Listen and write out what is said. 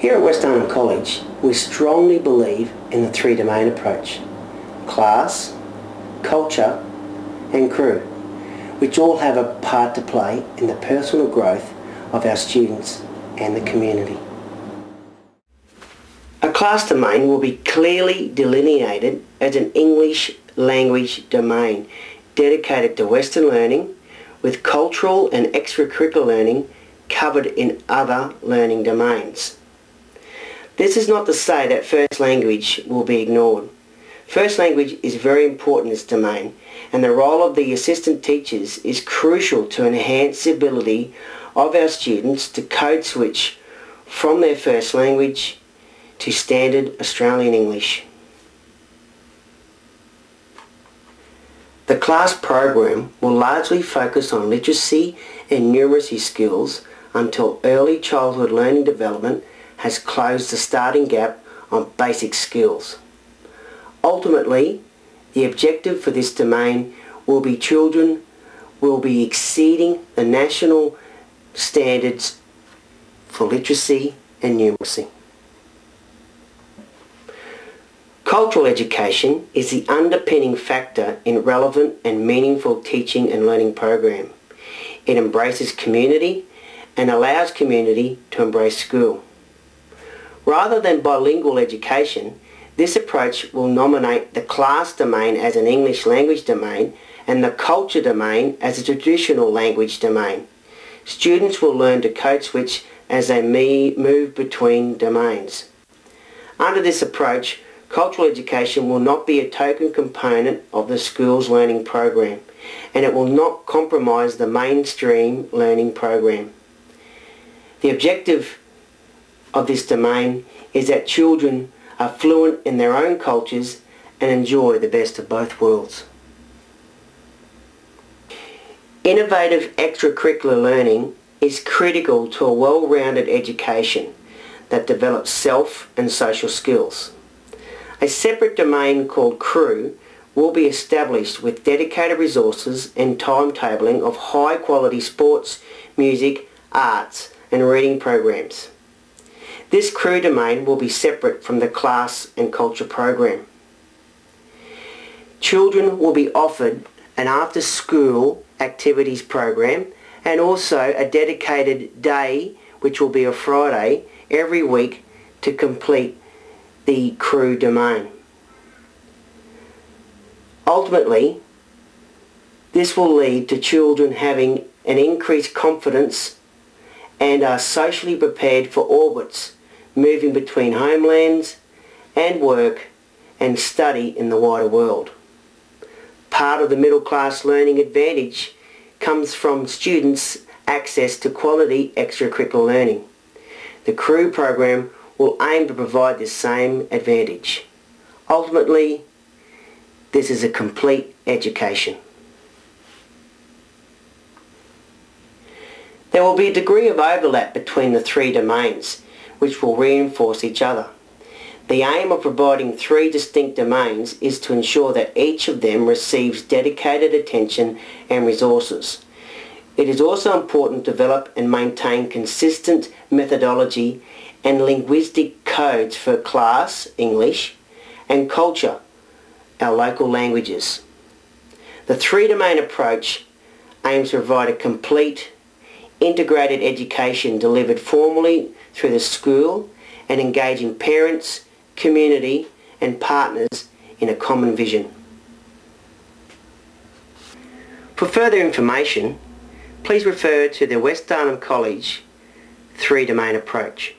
Here at West Arnhem College, we strongly believe in the three-domain approach: class, culture and crew, which all have a part to play in the personal growth of our students and the community. A class domain will be clearly delineated as an English language domain dedicated to Western learning, with cultural and extracurricular learning covered in other learning domains. This is not to say that first language will be ignored. First language is very important in this domain, and the role of the assistant teachers is crucial to enhance the ability of our students to code switch from their first language to standard Australian English. The class program will largely focus on literacy and numeracy skills until early childhood learning development has closed the starting gap on basic skills. Ultimately, the objective for this domain will be children will be exceeding the national standards for literacy and numeracy. Cultural education is the underpinning factor in relevant and meaningful teaching and learning program. It embraces community and allows community to embrace school. Rather than bilingual education, this approach will nominate the class domain as an English language domain and the culture domain as a traditional language domain. Students will learn to code switch as they move between domains. Under this approach, cultural education will not be a token component of the school's learning program, and it will not compromise the mainstream learning program. The objective of this domain is that children are fluent in their own cultures and enjoy the best of both worlds. Innovative extracurricular learning is critical to a well-rounded education that develops self and social skills. A separate domain called crew will be established with dedicated resources and timetabling of high-quality sports, music, arts and reading programs. This crew domain will be separate from the class and culture program. Children will be offered an after-school activities program and also a dedicated day, which will be a Friday, every week to complete the crew domain. Ultimately, this will lead to children having an increased confidence and are socially prepared for orbits, moving between homelands and work and study in the wider world. Part of the middle class learning advantage comes from students' access to quality extracurricular learning. The crew program will aim to provide this same advantage. Ultimately, this is a complete education. There will be a degree of overlap between the three domains, which will reinforce each other. The aim of providing three distinct domains is to ensure that each of them receives dedicated attention and resources. It is also important to develop and maintain consistent methodology and linguistic codes for class, English, and culture, our local languages. The three-domain approach aims to provide a complete, integrated education delivered formally through the school and engaging parents, community and partners in a common vision. For further information, please refer to the West Arnhem College three-domain approach.